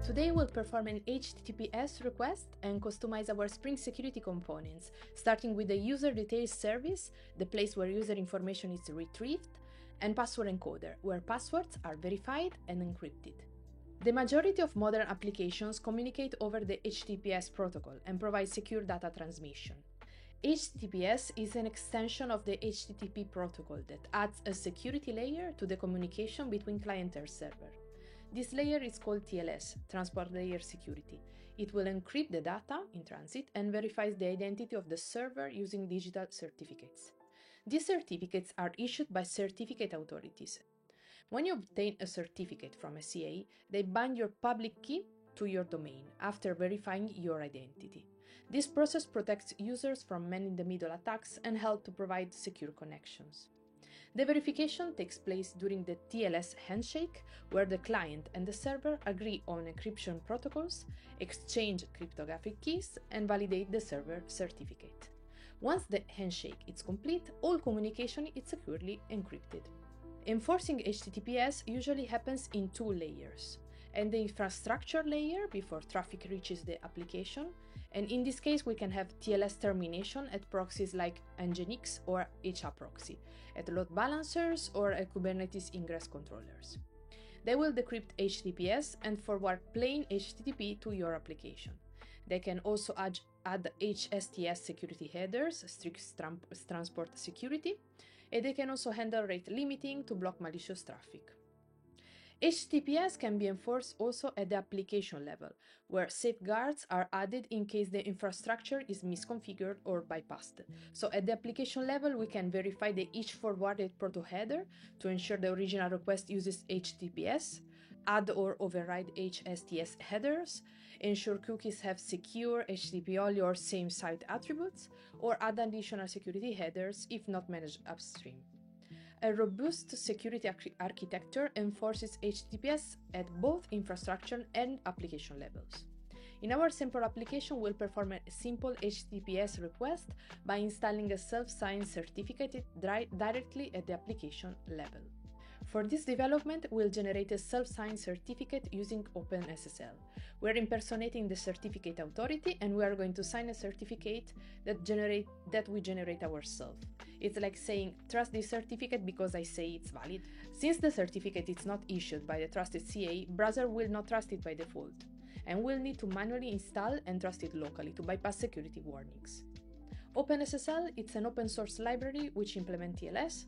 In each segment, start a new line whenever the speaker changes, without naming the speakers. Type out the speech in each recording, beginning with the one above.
Today we'll perform an HTTPS request and customize our Spring Security components, starting with the user details service, the place where user information is retrieved, and password encoder, where passwords are verified and encrypted. The majority of modern applications communicate over the HTTPS protocol and provide secure data transmission. HTTPS is an extension of the HTTP protocol that adds a security layer to the communication between client and server. This layer is called TLS, Transport Layer Security. It will encrypt the data in transit and verifies the identity of the server using digital certificates. These certificates are issued by certificate authorities. When you obtain a certificate from a CA, they bind your public key to your domain after verifying your identity. This process protects users from man-in-the-middle attacks and helps to provide secure connections. The verification takes place during the TLS handshake, where the client and the server agree on encryption protocols, exchange cryptographic keys, and validate the server certificate. Once the handshake is complete, all communication is securely encrypted. Enforcing HTTPS usually happens in two layers, and the infrastructure layer before traffic reaches the application, and in this case we can have TLS termination at proxies like Nginx or HAProxy, at load balancers or at Kubernetes ingress controllers. They will decrypt HTTPS and forward plain HTTP to your application. They can also add HSTS security headers, strict transport security, and they can also handle rate limiting to block malicious traffic. HTTPS can be enforced also at the application level, where safeguards are added in case the infrastructure is misconfigured or bypassed. So at the application level, we can verify the each forwarded proto header to ensure the original request uses HTTPS, add or override HSTS headers, ensure cookies have secure HTTP only or same site attributes, or add additional security headers if not managed upstream. A robust security architecture enforces HTTPS at both infrastructure and application levels. In our sample application, we'll perform a simple HTTPS request by installing a self-signed certificate directly at the application level. For this development, we'll generate a self-signed certificate using OpenSSL. We're impersonating the certificate authority, and we are going to sign a certificate that we generate ourselves. It's like saying, trust this certificate because I say it's valid. Since the certificate is not issued by the trusted CA, browser will not trust it by default, and will need to manually install and trust it locally to bypass security warnings. OpenSSL is an open source library which implements TLS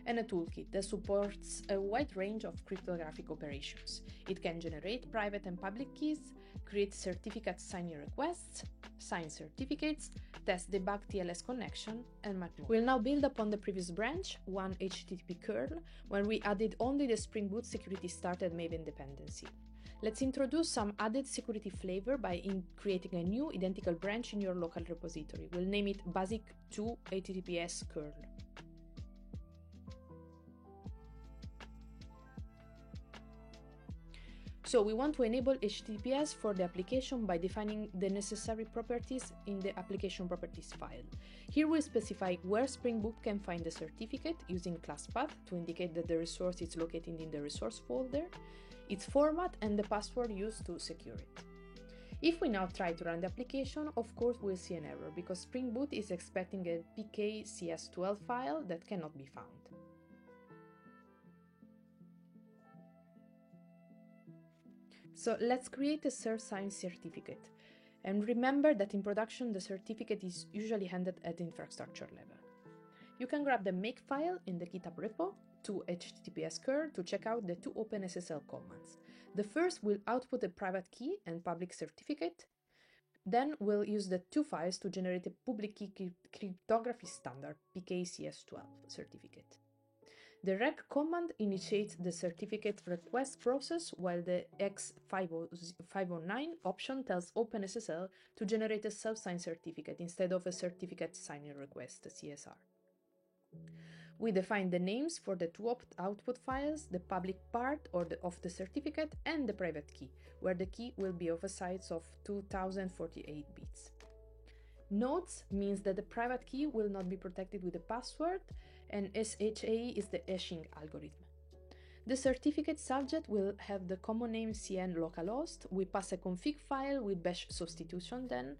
and a toolkit that supports a wide range of cryptographic operations. It can generate private and public keys, create certificate signing requests, sign certificates, test debug TLS connection, and much more. We'll now build upon the previous branch, one HTTP curl, where we added only the Spring Boot security started Maven dependency. Let's introduce some added security flavor by creating a new identical branch in your local repository. We'll name it basic2 HTTPS curl. So we want to enable HTTPS for the application by defining the necessary properties in the application properties file. Here we specify where Spring Boot can find the certificate using class path to indicate that the resource is located in the resource folder, its format, and the password used to secure it. If we now try to run the application, of course we'll see an error because Spring Boot is expecting a pkcs12 file that cannot be found. So let's create a self-signed certificate. And remember that in production, the certificate is usually handled at the infrastructure level. You can grab the make file in the GitHub repo to HTTPS curl to check out the two OpenSSL commands. The first will output a private key and public certificate. Then we'll use the two files to generate a public key cryptography standard pkcs12 certificate. The rec command initiates the certificate request process, while the X509 option tells OpenSSL to generate a self-signed certificate instead of a certificate signing request, CSR. We define the names for the two output files, the public part of the certificate and the private key, where the key will be of a size of 2048 bits. Nodes means that the private key will not be protected with a password, and SHA is the hashing algorithm. The certificate subject will have the common name cn localhost. We pass a config file with bash substitution then.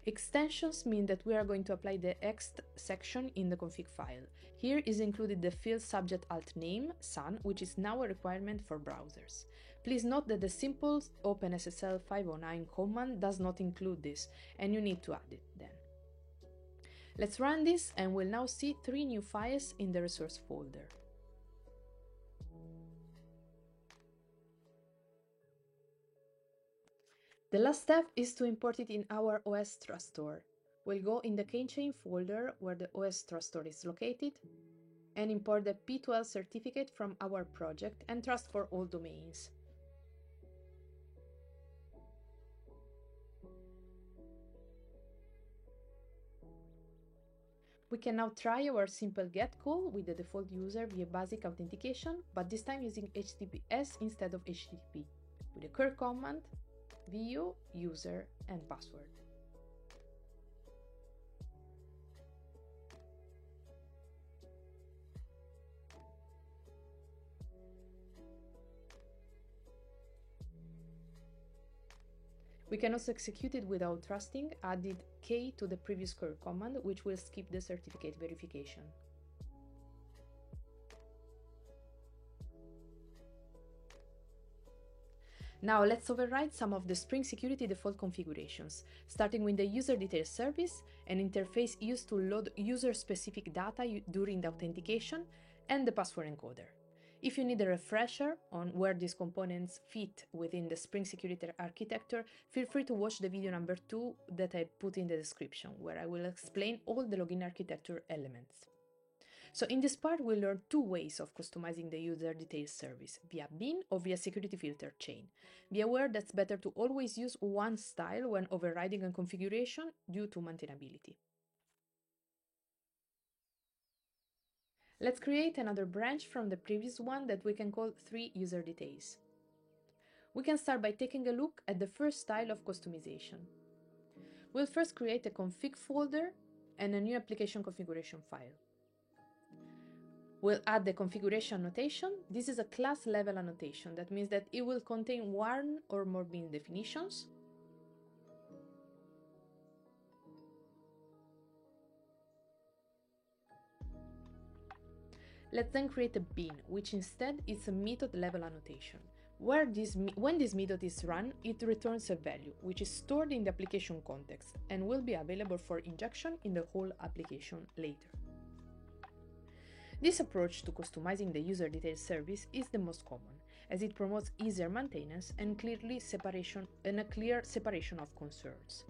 Extensions mean that we are going to apply the ext section in the config file. Here is included the field subject alt name, sun, which is now a requirement for browsers. Please note that the simple OpenSSL 509 command does not include this, and you need to add it then. Let's run this, and we'll now see 3 new files in the resource folder. The last step is to import it in our OS Trust Store. We'll go in the keychain folder where the OS Trust Store is located and import the P12 certificate from our project and trust for all domains. We can now try our simple GET call with the default user via basic authentication, but this time using HTTPS instead of HTTP, with a curl command, vu, user, and password. We can also execute it without trusting, added k to the previous curl command, which will skip the certificate verification. Now let's override some of the Spring Security default configurations, starting with the user details service, an interface used to load user-specific data during the authentication, and the password encoder. If you need a refresher on where these components fit within the Spring Security architecture, feel free to watch the video number 2 that I put in the description, where I will explain all the login architecture elements. So in this part, we'll learn 2 ways of customizing the user details service, via bin or via security filter chain. Be aware that it's better to always use one style when overriding a configuration due to maintainability. Let's create another branch from the previous one that we can call 3 user details. We can start by taking a look at the first style of customization. We'll first create a config folder and a new application configuration file. We'll add the configuration annotation. This is a class level annotation. That means that it will contain 1 or more bin definitions. Let's then create a bin, which instead is a method level annotation. When this method is run, it returns a value, which is stored in the application context and will be available for injection in the whole application later. This approach to customizing the user details service is the most common, as it promotes easier maintenance and a clear separation of concerns.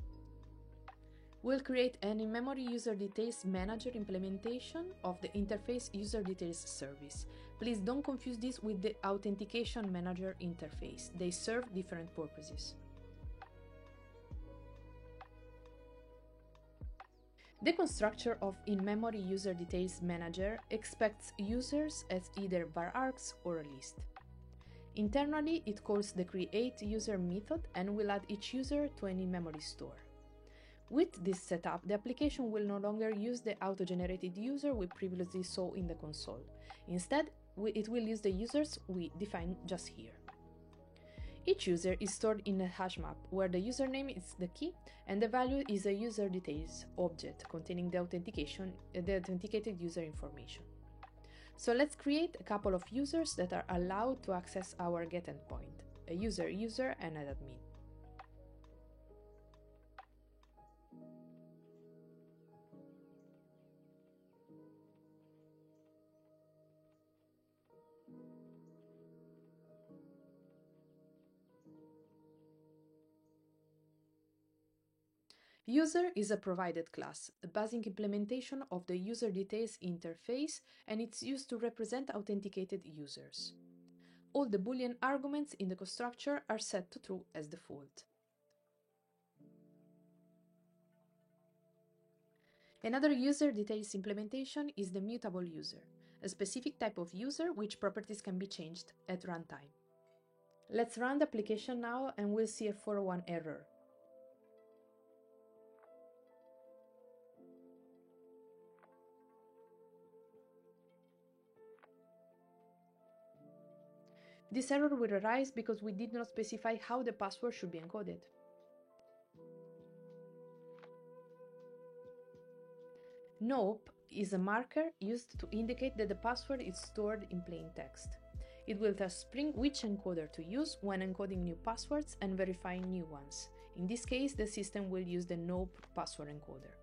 We'll create an in-memory user details manager implementation of the interface user details service. Please don't confuse this with the authentication manager interface. They serve different purposes. The constructor of in-memory user details manager expects users as either var args or a list. Internally, it calls the create user method and will add each user to an in-memory store. With this setup, the application will no longer use the auto-generated user we previously saw in the console. Instead, it will use the users we defined just here. Each user is stored in a hash map, where the username is the key and the value is a user details object containing the authenticated user information. So let's create a couple of users that are allowed to access our get endpoint, a user, and an admin. User is a provided class, a basic implementation of the user details interface, and it's used to represent authenticated users. All the Boolean arguments in the constructor are set to true as default. Another user details implementation is the mutable user, a specific type of user which properties can be changed at runtime. Let's run the application now and we'll see a 401 error. This error will arise because we did not specify how the password should be encoded. Nope is a marker used to indicate that the password is stored in plain text. It will tell Spring which encoder to use when encoding new passwords and verifying new ones. In this case, the system will use the Nope password encoder.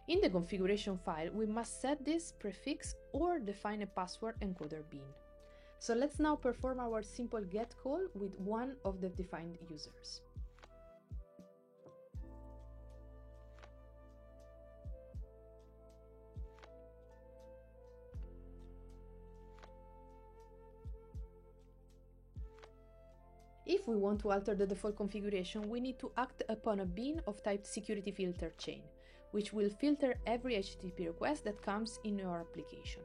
In the configuration file, we must set this prefix or define a password encoder bean. So let's now perform our simple GET call with one of the defined users. If we want to alter the default configuration, we need to act upon a bean of type security filter chain, which will filter every HTTP request that comes in your application.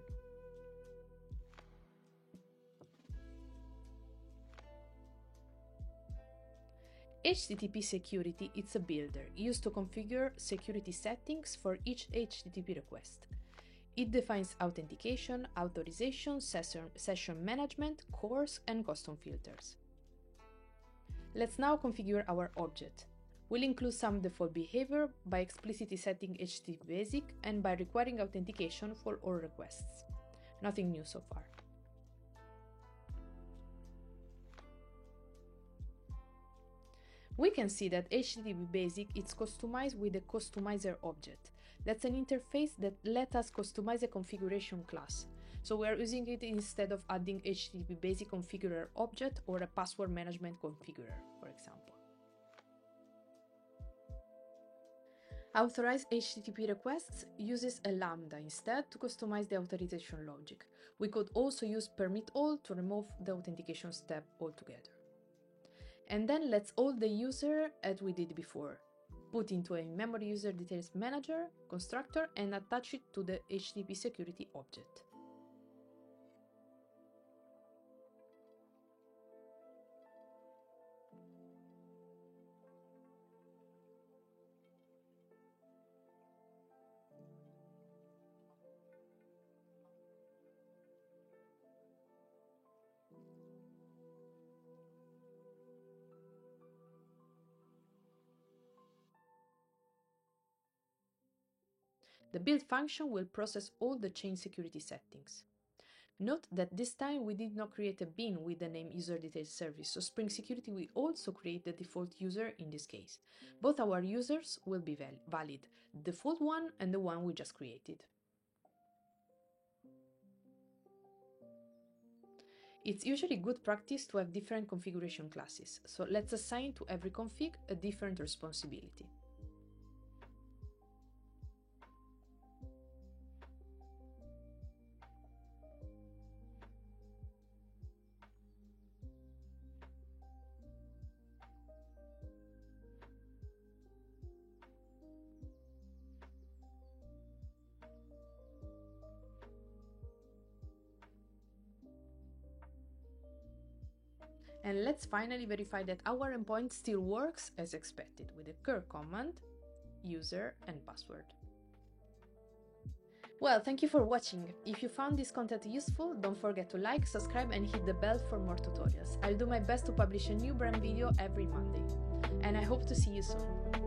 HTTP Security is a builder used to configure security settings for each HTTP request. It defines authentication, authorization, session management, CORS, and custom filters. Let's now configure our object. We'll include some default behavior by explicitly setting HTTP basic and by requiring authentication for all requests. Nothing new so far. We can see that HTTP basic is customized with the customizer object. That's an interface that lets us customize a configuration class. So we are using it instead of adding HTTP basic configurer object or a password management configurer, for example. Authorize HTTP requests uses a lambda instead to customize the authorization logic. We could also use permit all to remove the authentication step altogether. And then let's hold the user as we did before. Put into a memory user details manager constructor and attach it to the HTTP security object. The build function will process all the chain security settings. Note that this time we did not create a bean with the name user details service, so Spring Security will also create the default user in this case. Both our users will be valid, the default one and the one we just created. It's usually good practice to have different configuration classes, so let's assign to every config a different responsibility. And let's finally verify that our endpoint still works as expected with the cur command, user, and password. Well, thank you for watching. If you found this content useful, don't forget to like, subscribe, and hit the bell for more tutorials. I'll do my best to publish a new brand video every Monday. And I hope to see you soon.